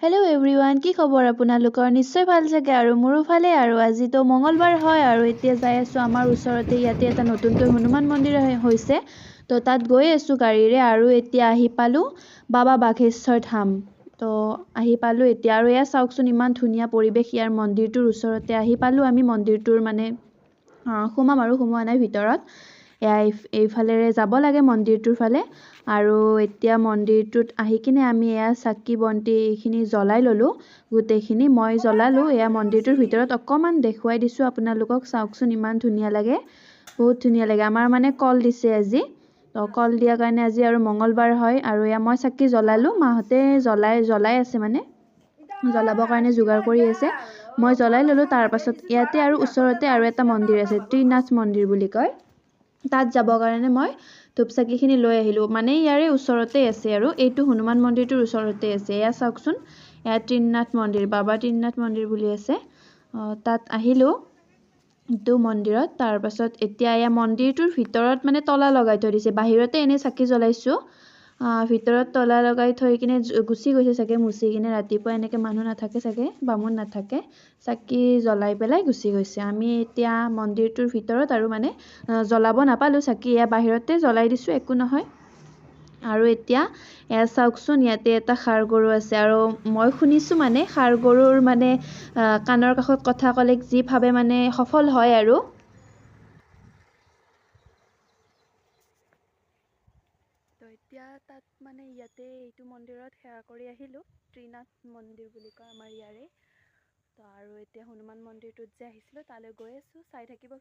hello everyone কি খবৰ আপোনালোকৰ নিশ্চয় ভাল চাগে আৰু মোৰো ভালে আৰু আজি তো মঙ্গলবাৰ হয় আৰু এতিয়া যাই আছো আমাৰ ওচৰতে ইয়াতে এটা নতুনকৈ হনুমান মন্দিৰ হৈছে তো তাত গৈ আছো গাড়ীৰে আৰু এতিয়া আহি পালো বাবা বাঘেশ্বৰ ধাম তো আহি পালো এতিয়া আৰু এয়া চাওকচোন ইমান ধুনীয়া পৰিবেশ ইয়াৰ মন্দিৰটোৰ ওচৰতে আহি পালো আমি মন্দিৰটোৰ মানে সোমাম আৰু সোমোৱা নাই ভিতৰত এইফালেৰে যাব লাগে মন্দিৰটোৰ ফালে আৰু এতিয়া মন্দিৰটোত আহি কিনে আমি এয়া চাকি বন্তি এইখিনি জ্বলাই ললো গোটেইখিনি মই জ্বলালো এয়া মন্দিৰটোৰ ভিতৰত অকমান দেখুৱাই দিছো আপোনালোকক চাওকচোন ইমান ধুনীয়া লাগে বহুত ধুনীয়া লাগে আমাৰ মানে কল দিছে আজি তো কল দিয়া কাৰণে আজি আৰু মঙ্গলবাৰ হয় আৰু এয়া মই চাকি জ্বলালো মাহতে জ্বলাই আছে মানে জ্বলাবৰ কাৰণে যোগাৰ কৰি আছে মই জ্বলাই ললো তাৰ পাছত ইয়াতে আৰু ওচৰতে আৰু এটা মন্দিৰ আছে ত্ৰিনাথ মন্দিৰ বুলি কয় তাত যাবৰ কাৰণে মই ধূপচাকিখিনি লৈ আহিলো মানে ইয়াৰে ওচৰতে আছে আৰু এইটো হনুমান মন্দিৰটোৰ ওচৰতে আছে এয়া চাওকচোন এয়া ত্ৰিনাথ মন্দিৰ বাবা ত্ৰিনাথ মন্দিৰ বুলি আছে তাত আহিলো ইটো মন্দিৰত তাৰ পাছত এতিয়া এয়া মন্দিৰটোৰ ভিতৰত মানে তলা লগাই থৈ দিছে বাহিৰতে এনে চাকি জ্বলাইছো ভিতৰত তলা লগাই থৈ কিনে গুচি গৈছে চাগে মুচি কিনে ৰাতিপুৱা এনেকে মানুহ নাথাকে চাগে বামুণ নাথাকে চাকি জ্বলাই পেলাই গুচি গৈছে আমি এতিয়া মন্দিৰটোৰ ভিতৰত আৰু মানে জ্বলাব নাপালো চাকি এয়া বাহিৰতে জ্বলাই দিছো একো নহয় আৰু এতিয়া এয়া চাওকচোন ইয়াতে এটা খাৰগৰু আছে আৰু মই শুনিছো মানে খাৰগৰুৰ মানে কাণৰ কাষত কথা ক'লে যি ভাবে মানে সফল হয় আৰু তো এতিয়া তাত মানে ইয়াতে এইটো মন্দিৰত সেৱা কৰি আহিলো ত্ৰিনাথ মন্দিৰ বুলি কয় আমাৰ ইয়াৰে তো আৰু এতিয়া হনুমান মন্দিৰটোত যে আহিছিলো তালৈ গৈ আছো চাই থাকিব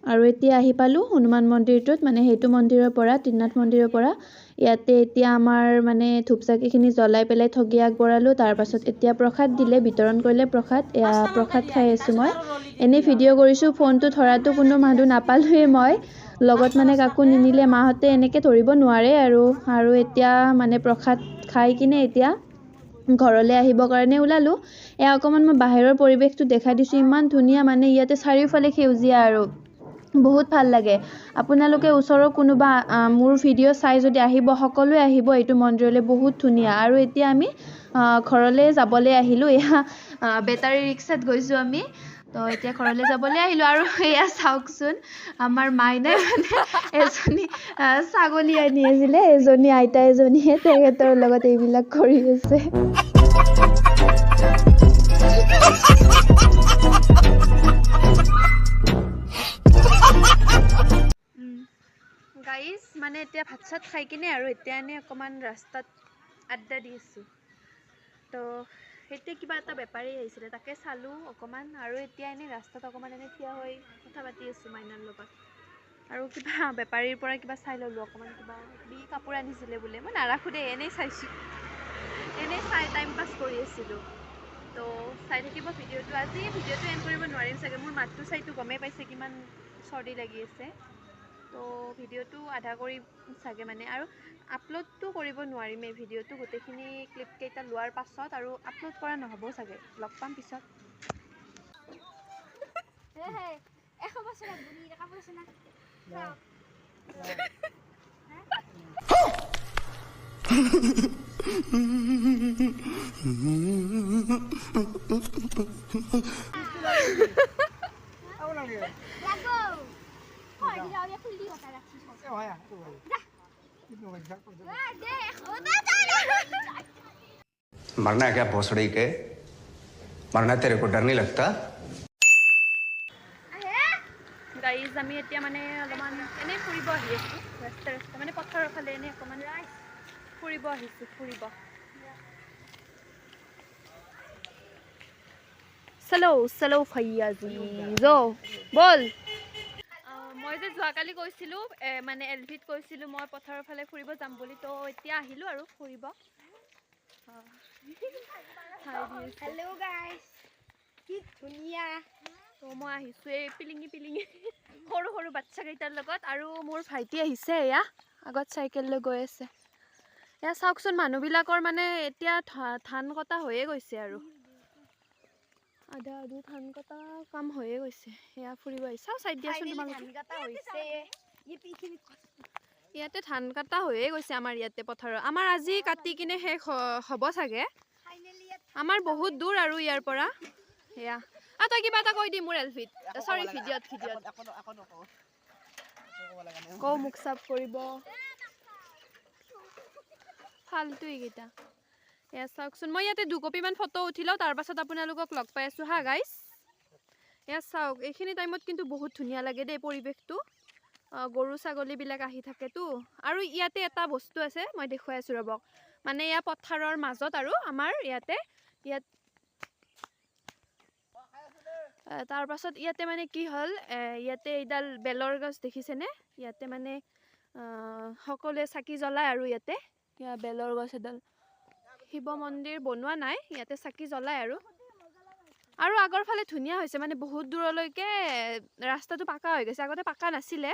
আৰু এতিয়া আহি পালো হনুমান মন্দিৰটোত মানে সেইটো মন্দিৰৰ পৰা ত্ৰিনাথ মন্দিৰৰ পৰা ইয়াতে এতিয়া আমাৰ মানে ধূপচাকিখিনি জ্বলাই পেলাই ঠগি আগবঢ়ালো তাৰ পাছত এতিয়া প্ৰসাদ দিলে বিতৰণ কৰিলে প্ৰসাদ খাই আছো মই এনে ভিডিঅ' কৰিছো ফোনটো ধৰাটো কোনো মানুহ নাপালোৱে মই লগত মানে কাকো নিনিলে মাহতে এনেকে ধৰিব নোৱাৰে আৰু এতিয়া মানে প্ৰসাদ খাই কিনে এতিয়া ঘৰলৈ আহিবৰ কাৰণে ওলালো এয়া অকমান মই বাহিৰৰ পৰিৱেশটো দেখাই দিছো ইমান ধুনীয়া মানে ইয়াতে চাৰিওফালে সেউজীয়া আৰু বহুত ভাল লাগে আপোনালোকে ওচৰৰ কোনোবা মোৰ ভিডিঅ' চাই যদি আহিব সকলোৱে আহিব এইটো মন্দিৰলৈ বহুত ধুনীয়া আৰু এতিয়া আমি ঘৰলৈ যাবলৈ আহিলো এয়া বেটাৰী ৰিক্সাত গৈছো আমি তো এতিয়া ঘৰলৈ যাবলৈ আহিলো আৰু এয়া চাওকচোন আমাৰ মাইনাই মানে এজনী ছাগলী আনি আছিলে এজনী আইতা এজনীয়ে তেখেতৰ লগত এইবিলাক কৰি আছে গাইজ মানে এতিয়া ভাত চাত খাই কিনে আৰু এতিয়া এনে অকমান ৰাস্তাত আড্ডা দি আছো তো এতিয়া কিবা এটা বেপাৰী আহিছিলে তাকে চালো অকমান আৰু এতিয়া এনে ৰাস্তাত অকমান এনে থিয় হৈ কথা পাতি আছো মাইনাৰ লগত আৰু কিবা বেপাৰীৰ পৰা কিবা চাই ললো অকমান কিবা কাপোৰ আনিছিলে বোলে মই নাৰাখো দেই এনেই চাইছো এনেই চাই টাইম পাছ কৰি আছিলো তো চাই থাকিব ভিডিঅ'টো আজি ভিডিঅ'টো এণ্ড কৰিব নোৱাৰিম চাগে মোৰ মাতটো চাইতো গমেই পাইছে কিমান চৰ্দি লাগি আছে তো ভিডিঅ'টো আধা কৰি চাগে মানে আৰু আপলোডটো কৰিব নোৱাৰিম এই ভিডিঅ'টো গোটেইখিনি ক্লিপ কেইটা লোৱাৰ পাছত আৰু আপলোড কৰা নহ'ব চাগে লগ পাম পিছত मरना है क्या भोसड़ी के मरना तेरे को डर नहीं लगता গাইজ আমি এতিয়া মানে অলপমান এনে ফুৰিব আহি আছো ৰাস্তা মানে পথাৰৰ ফালে এনে অকমান ফুৰিব আহিছো চলো ভৈয়াজি যো বল মই যে যোৱাকালি কৈছিলো মানে এলভিত কৈছিলো মই পথাৰৰ ফালে ফুৰিব যাম বুলি তো এতিয়া আহিলো আৰু ফুৰিব হেল্ল' গাইজ কি ধুনীয়া তো মই আহিছো এই পিলিঙি সৰু সৰু বাচ্চা কেইটাৰ লগত আৰু মোৰ ভাইটি আহিছে এয়া আগত চাইকেল লৈ গৈ আছে এয়া চাওকচোন মানুহবিলাকৰ মানে এতিয়া ধান কটা হৈয়ে গৈছে আৰু আধা ধান কটা কাম হৈয়ে গৈছে এয়া ফুৰিব আহিছে চাই দিয়াচোন তোমালোকে ইয়াতে ধান কটা হৈয়ে গৈছে আমাৰ ইয়াতে পথাৰত আমাৰ আজি কাটি কিনে শেষ হ'ব চাগে ফাইনেলি ইয়াত আমাৰ বহুত দূৰ আৰু ইয়াৰ পৰা এয়া তই কিবা এটা কৈ দি মোৰ এলফিত সৰি ভিডিঅ'ত কও মুখ চাপ কৰিব ফালতু এইকেইটা এয়া চাওকচোন মই ইয়াতে 2 কপিমান ফটো উঠি লওঁ তাৰ পাছত আপোনালোকক লগ পাই আছো হা গাইছ এয়া চাওক এইখিনি টাইমত কিন্তু বহুত ধুনীয়া লাগে দেই পৰিৱেশটো গৰু ছাগলীবিলাক আহি থাকেতো আৰু ইয়াতে এটা বস্তু আছে মই দেখুৱাই আছো ৰবক মানে ইয়া পথাৰৰ মাজত আৰু আমাৰ ইয়াতে তাৰ পাছত ইয়াতে মানে কি হল ইয়াতে এইডাল বেলৰ গছ দেখিছেনে ইয়াতে মানে সকলোৱে চাকি জ্বলায় আৰু ইয়াতে ইয়া বেলৰ গছ এডাল শিৱ মন্দিৰ বনোৱা নাই ইয়াতে চাকি জ্বলায় আৰু আগৰ ফালে ধুনীয়া হৈছে মানে বহুত দূৰলৈকে ৰাস্তাটো পাকা হৈ গৈছে আগতে পাকা নাছিলে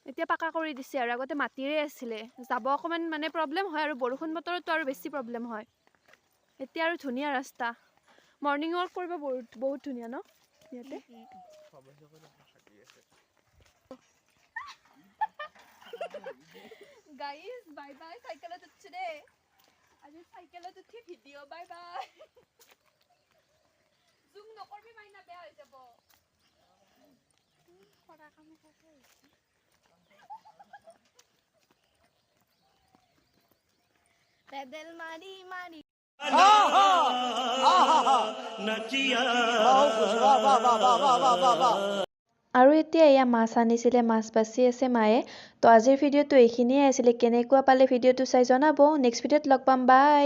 এতিয়া পাকা কৰি দিছে আৰু আগতে মাটিৰে আছিলে যাব অকমান মানে প্ৰব্লেম হয় আৰু বৰষুণ বতৰতো আৰু বেছি প্ৰব্লেম হয় এতিয়া আৰু ধুনীয়া ৰাস্তা মৰ্নিং ৱাক কৰিব বহুত ধুনীয়া ন ইয়াতে গাইস বাই বাই সাইকেলত উঠছো দে আজি সাইকেলত উঠি ভিডিঅ বাই বাই জুম নকৰবি মাইনা বেয়া হৈ যাব কৰা কাম থাকে পেডেল মাৰি মাৰি আৰু এতিয়া এয়া মাছ আনিছিলে মাছ বাছি আছে মায়ে তো আজিৰ ভিডিঅ'টো এইখিনিয়ে আছিলে কেনেকুৱা পালে ভিডিঅ'টো চাই জনাব নেক্সট ভিডিঅ'ত লগ পাম বাই